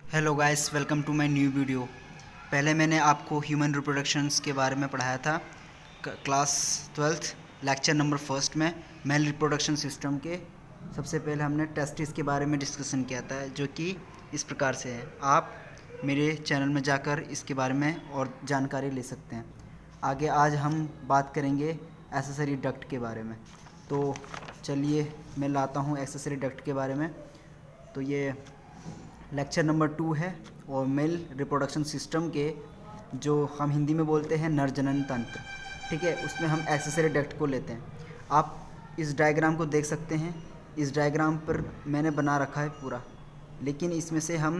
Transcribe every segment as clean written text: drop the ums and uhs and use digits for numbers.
Hello guys, welcome to my new video. पहले मैंने आपको ह्यूमन रिप्रोडक्शंस के बारे में पढ़ाया था class 12th lecture number first में। मेल रिप्रोडक्शन सिस्टम के सबसे पहले हमने टेस्टिस के बारे में डिस्कशन किया था, जो कि इस प्रकार से है। आप मेरे चैनल में जाकर इसके बारे में और जानकारी ले सकते हैं। आगे आज हम बात करेंगे एक्सेसरी डक्ट के बारे में। तो चलिए मैं लाता हूँ एक्सेसरी डक्ट के बारे में। तो ये लेक्चर नंबर 2 है और मेल रिप्रोडक्शन सिस्टम के जो हम हिंदी में बोलते हैं नर जनन तंत्र, ठीक है, उसमें हम एक्सेसरी डक्ट को लेते हैं। आप इस डायग्राम को देख सकते हैं। इस डायग्राम पर मैंने बना रखा है पूरा, लेकिन इसमें से हम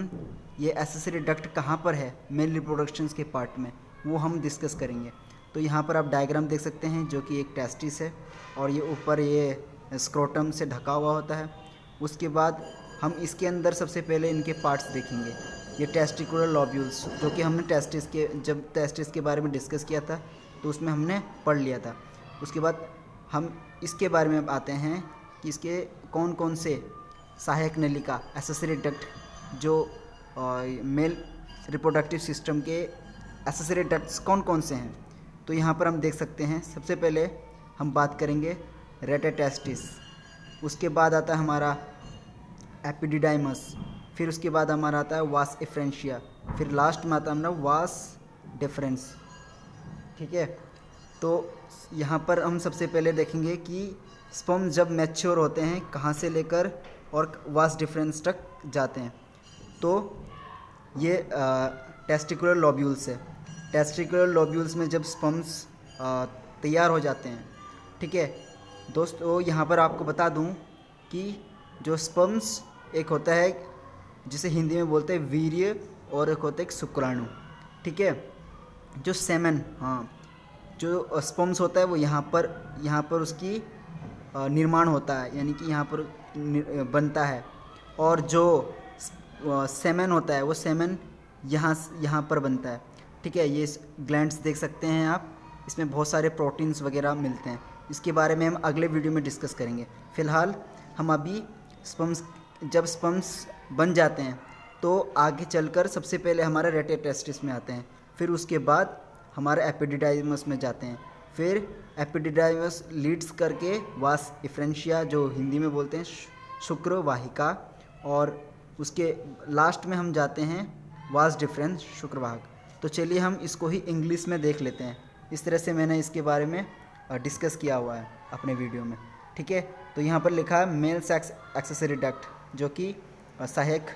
ये एक्सेसरी डक्ट कहाँ पर है मेल रिप्रोडक्शन के पार्ट में, वो हम डिस्कस करेंगे। तो यहाँ पर आप डायग्राम देख सकते हैं, जो कि एक टेस्टिस है और ये ऊपर ये स्क्रोटम से ढका हुआ होता है। उसके बाद हम इसके अंदर सबसे पहले इनके पार्ट्स देखेंगे। ये टेस्टिकुलर लॉब्यूल्स, जो कि हमने जब टेस्टिस के बारे में डिस्कस किया था तो उसमें हमने पढ़ लिया था। उसके बाद हम इसके बारे में आते हैं कि इसके कौन कौन से सहायक नलिका एक्सेसरी डक्ट जो मेल रिप्रोडक्टिव सिस्टम के एक्सेसरी डक्ट्स कौन कौन से हैं। तो यहाँ पर हम देख सकते हैं। सबसे पहले हम बात करेंगे रेटेटेस्टिस, उसके बाद आता है हमारा एपिडिडाइमस, फिर उसके बाद हमारा आता है वास एफ्रेंशिया, फिर लास्ट में आता है हमारा वास डिफरेंस, ठीक है। तो यहाँ पर हम सबसे पहले देखेंगे कि स्पर्म जब मैच्योर होते हैं कहाँ से लेकर और वास डिफरेंस तक जाते हैं। तो ये टेस्टिकुलर लॉब्यूल्स है। टेस्टिकुलर लॉब्यूल्स में जब स्पर्म्स तैयार हो जाते हैं, ठीक है दोस्तों। यहाँ पर आपको बता दूँ कि जो स्पर्म्स एक होता है जिसे हिंदी में बोलते हैं वीर्य, और एक होता है एक शुक्राणु, ठीक है। जो सेमन, जो स्पर्म्स होता है वो यहाँ पर उसकी निर्माण होता है, यानी कि यहाँ पर बनता है। और जो सेमन होता है वो सेमन यहाँ पर बनता है, ठीक है। ये ग्लैंड्स देख सकते हैं आप, इसमें बहुत सारे प्रोटीन्स वगैरह मिलते हैं। इसके बारे में हम अगले वीडियो में डिस्कस करेंगे। फ़िलहाल हम अभी जब स्पर्म्स बन जाते हैं तो आगे चलकर सबसे पहले हमारे रेटेटेस्टिस में आते हैं, फिर उसके बाद हमारे एपिडिडाइमस में जाते हैं, फिर एपिडिडाइमस लीड्स करके वास एफ्रेंशिया, जो हिंदी में बोलते हैं शुक्र वाहिका, और उसके लास्ट में हम जाते हैं वास डिफरेंस शुक्रवाहक। तो चलिए हम इसको ही इंग्लिश में देख लेते हैं। इस तरह से मैंने इसके बारे में डिस्कस किया हुआ है अपने वीडियो में, ठीक है। तो यहाँ पर लिखा है मेल सेक्स एक्सेसरी डक्ट, जो कि सहायक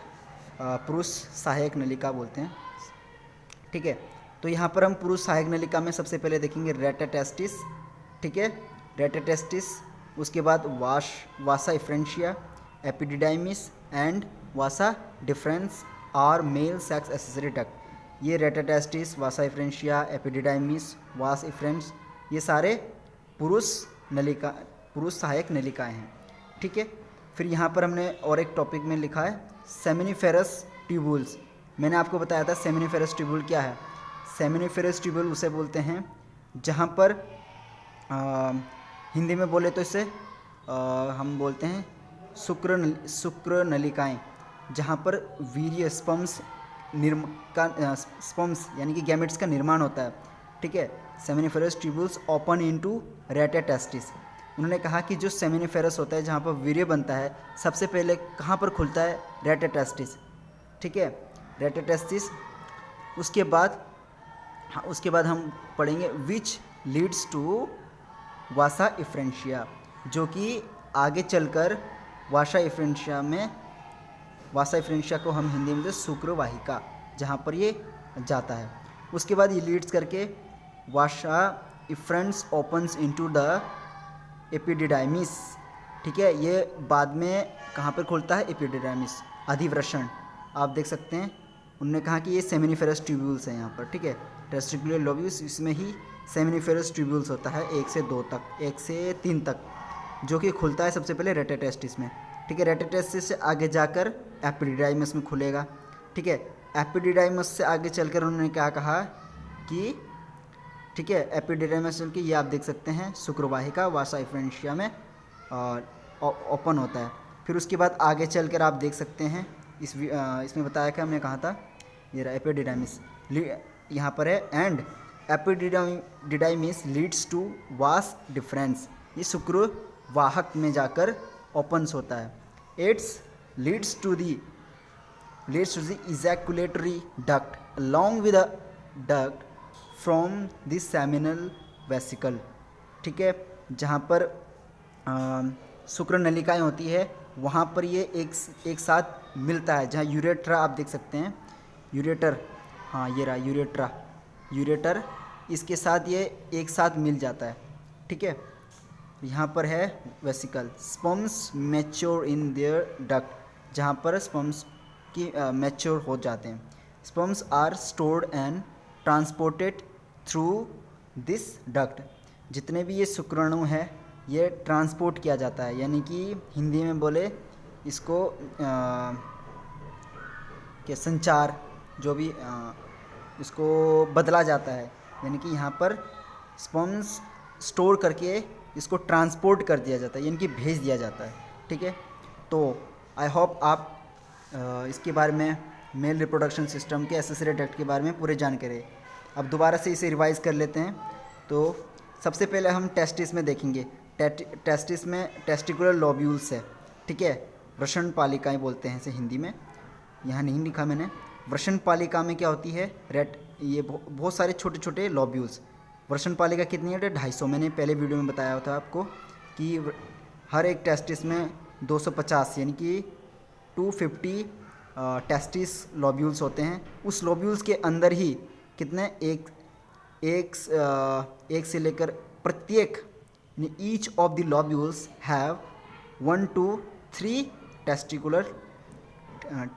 पुरुष सहायक नलिका बोलते हैं, ठीक है। तो यहाँ पर हम पुरुष सहायक नलिका में सबसे पहले देखेंगे रेटेटेस्टिस, ठीक है, रेटेटेस्टिस। उसके बाद vasa efferentia, epididymis and vasa deferens और मेल सेक्स एक्सेसरी डक्ट। ये rete testis, vasa efferentia, epididymis, vas efferens, ये सारे पुरुष सहायक नलिकाएं हैं, ठीक है। फिर यहाँ पर हमने और एक टॉपिक में लिखा है सेमिनिफेरस ट्यूबुल्स। मैंने आपको बताया था सेमिनिफेरस ट्यूबुल क्या है। सेमिनिफेरस ट्यूबुल उसे बोलते हैं जहाँ पर हिंदी में बोले तो इसे हम बोलते हैं शुक्र नलिकाएँ, जहाँ पर वीर्य स्पर्म्स यानी कि गैमेट्स का निर्माण होता है, ठीक है। Seminiferous tubules open into rete testis. उन्होंने कहा कि जो सेमिनिफेरस होता है, जहाँ पर वीर्य बनता है, सबसे पहले कहाँ पर खुलता है, रेटेटेस्टिस, ठीक है, रेटेटेस्टिस। उसके बाद हम पढ़ेंगे which leads to vasa efferentia, जो कि आगे चलकर वासा एफ्रेंशिया को हम हिंदी में शुक्र वाहिका, जहाँ पर ये जाता है। उसके बाद ये लीड्स करके वासा एफ्रेंस ओपन्स इनटू द एपिडिडाइमिस, ठीक है। ये बाद में कहाँ पर खुलता है, एपिडिडाइमिस, अधिवृषण, आप देख सकते हैं। उन्होंने कहा कि ये सेमिनिफेरस ट्यूब्यूल्स हैं यहाँ पर, ठीक है। टेस्टिकुलर लॉब्यूल्स, इसमें ही सेमिनिफेरस ट्यूब्यूल्स होता है 1 से 3 तक, जो कि खुलता है सबसे पहले रेटेटेस्टिस में, ठीक है। रेटेटेस्टिस से आगे जाकर एपिडिडाइमस में खुलेगा, ठीक है। एपिडिडाइमस से आगे चलकर उन्होंने क्या कहा कि, ठीक है, एपिडिडाइमस के ये आप देख सकते हैं शुक्रवाहिका वासा एफ्रेंशिया में ओपन होता है। फिर उसके बाद आगे चलकर आप देख सकते हैं इसमें बताया क्या हमने कहा था, ये रहा एपिडिडाइमिस यहाँ पर है, and epididymis leads to vas deferens, ये शुक्र वाहक में जाकर ओपन्स होता है। Its leads to the ejaculatory duct along with a duct from the seminal vesicle, ठीक है। जहाँ पर शुक्र नलिकाएँ होती है वहाँ पर ये एक साथ मिलता है, जहाँ यूरेट्रा आप देख सकते हैं, यूरेटर, हाँ ये रहा यूरेटर, इसके साथ ये एक साथ मिल जाता है, ठीक है। यहाँ पर है vesicle. Sperms mature in their duct, जहाँ पर स्पर्म्स की मैच्योर हो जाते हैं। Sperms are stored and transported through this duct, जितने भी ये शुक्राणु है ये ट्रांसपोर्ट किया जाता है, यानी कि हिंदी में बोले इसको क्या संचार, जो भी इसको बदला जाता है, यानी कि यहाँ पर स्पर्म्स स्टोर करके इसको ट्रांसपोर्ट कर दिया जाता है, यानी कि भेज दिया जाता है, ठीक है। तो आई होप आप इसके बारे में मेल रिप्रोडक्शन सिस्टम के एसेसरी डक्ट के बारे में पूरे जानकारी। अब दोबारा से इसे रिवाइज कर लेते हैं। तो सबसे पहले हम टेस्टिस में देखेंगे। टेस्टिस में टेस्टिकुलर लोब्यूल्स है, ठीक है, वृषण पालिकाएँ बोलते हैं इसे हिंदी में, यहाँ नहीं लिखा मैंने। वृषण पालिका में क्या होती है, ये बहुत सारे छोटे छोटे लोब्यूल्स। वृषण पालिका कितनी है, 250। मैंने पहले वीडियो में बताया था आपको कि हर एक टेस्टिस में 250 यानी कि 250 टेस्टिस लोब्यूल्स होते हैं। उस लोब्यूल्स के अंदर ही कितने एक से लेकर प्रत्येक, each of the lobules have 1 to 3 testicular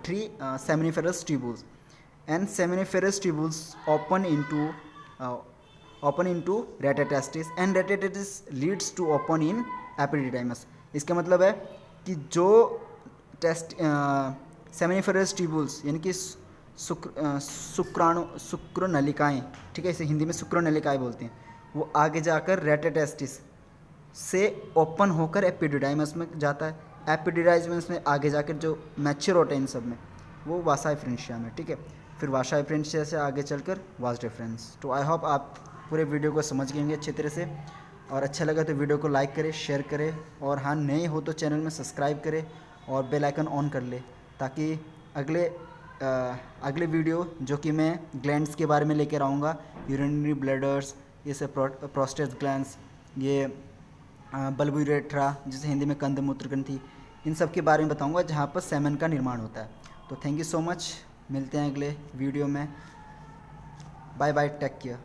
3 seminiferous tubules, and seminiferous tubules open into retatestis and retatestis leads to open in epididymis। इसका मतलब है कि जो सेमिनिफेरस ट्यूबुल्स यानी कि शुक्र नलिकाएँ, ठीक है, इसे हिंदी में शुक्र नलिकाएँ बोलते हैं, वो आगे जाकर रेटाटेस्टिस से ओपन होकर एपिडिडाइमस में जाता है। एपिडिडाइमस में आगे जाकर जो मैच्योर होता है इन सब में वो वासा एफरेंशिया में, ठीक है। फिर वासा एफरेंशिया से आगे चलकर वास डिफरेंस। तो आई होप आप पूरे वीडियो को समझ गए होंगे अच्छे तरह से, और अच्छा लगा तो वीडियो को लाइक करें, शेयर करें, और हाँ नए हो तो चैनल में सब्सक्राइब करें और बेल आइकन ऑन कर ले, ताकि अगले वीडियो जो कि मैं ग्लैंड्स के बारे में लेकर आऊँगा, यूरिनरी ब्लैडर्स, ये सब प्रोस्टेट ग्लैंड्स, ये बल्बुरेट्रा जिसे हिंदी में कंद मूत्र ग्रंथि, इन सब के बारे में बताऊँगा जहाँ पर सेमन का निर्माण होता है। तो थैंक यू सो मच, मिलते हैं अगले वीडियो में। Bye bye, take care.